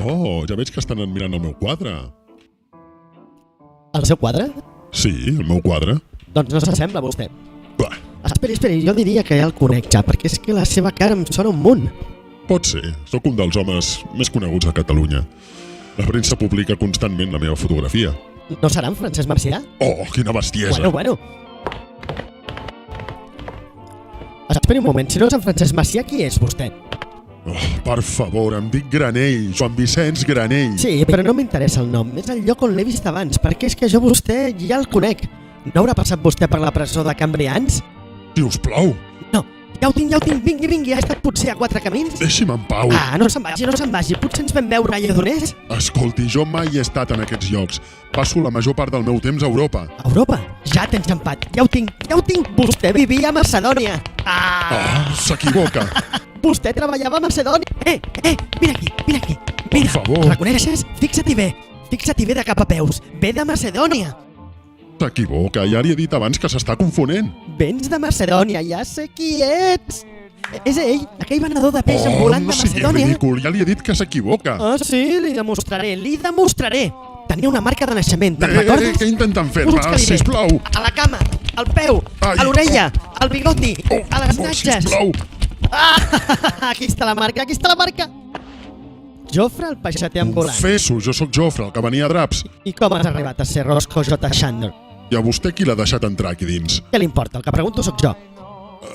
Oh, ja veig que estan admirant el meu quadre. El seu quadre? Sí, el meu quadre. Doncs no s'assembla a vostè. Bah, Esperi, jo diria que ja el conec ja, perquè és que la seva cara em sona un munt. pot ser. Sóc un dels homes més coneguts de Catalunya. La premsa publica constantment la meva fotografia. No serà en Francesc Macià? Oh, quina bestiesa! Bueno. Esperi un moment, si no és en Francesc Macià, qui és vostè? Oh, per favor, em dic Granell, Joan Vicenç Granell. Sí, però no m'interessa el nom, és el lloc on l'he vist abans, perquè és que jo vostè ja el conec. No haurà passat vostè per la presó de Cambrians? Si us plau, No, ja ho tinc, vingui, ha estat potser a 4 camins? deixi'm en pau. Ah, no se'n vagi, potser ens vam veure a Lledoners? Escolti, jo mai he estat en aquests llocs. Passo la major part del meu temps a Europa. Europa? Ja tens empat, ja ho tinc, vostè vivia a Macedònia. S'equivoca. Vostè treballava a Macedònia. Mira aquí. Mira, favor. reconeixes? Fixa-t'hi bé de cap a peus. Ve de Macedònia. S'equivoca, ja li he dit abans que s'està confonent. Vens de Macedònia, ja sé qui ets. És ell, aquell venedor de peix ambulant no de sigui Macedònia. ridícul, ja li he dit que s'equivoca. Ah, sí, li demostraré. Tenia una marca de naixement, te'n recordes? Què intenten fer-me, Busca-li bé. sisplau? A la cama, al peu, Ai, a l'orella, al bigoti, a les natges. Sisplau. Aquí està la marca. Jofre, el peixater ambulant. Confesso, jo sóc Jofre, el que venia a draps. I com has arribat a ser Roscoe J. Chandler? I a vostè qui l'ha deixat entrar aquí dins? Què li importa? El que pregunto sóc jo.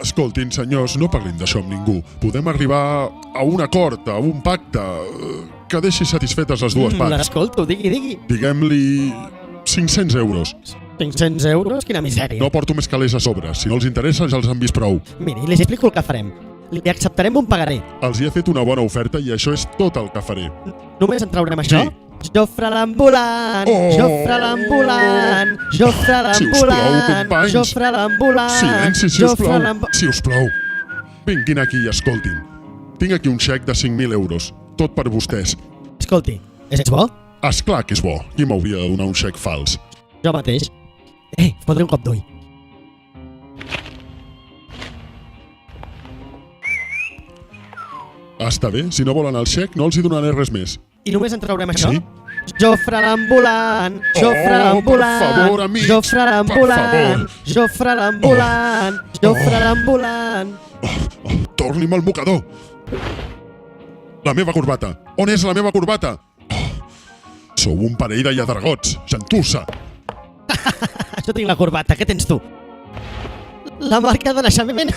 Escoltin, senyors, no parlin d'això amb ningú. Podem arribar a un acord, a un pacte, que deixi satisfetes les dues parts. L'escolto, digui. Diguem-li 500 euros. 500 euros? Quina misèria. No porto més calés a sobre. Si no els interessa, ja els han vist prou. Miri, li explico el que farem. Li acceptarem un pagaré. Els hi he fet una bona oferta i això és tot el que faré. Només en traurem això? Sí. Jofre l'ambulant, Jofre l'ambulant, companys. Jofre l'ambulant. Silenci, si us plau. Vinguin aquí i escoltin. Tinc aquí un xec de 5.000 euros. Tot per vostès. Escolti, és bo? Esclar que és bo. Qui m'hauria de donar un xec fals? Jo mateix. Fotré un cop d'ull. Està bé, si no volen el xec no els hi donaré res més. I només en traurem això? Sí. Jofre l'ambulant, Jofre per l'ambulant, favor, amics, Jofre per l'ambulant, favor. Jofre l'ambulant, Jofre l'ambulant. Torni'm el mocador. La meva corbata. On és la meva corbata? Sou un parell de lladregots, gentussa. Jo tinc la corbata, què tens tu? La marca de naixement.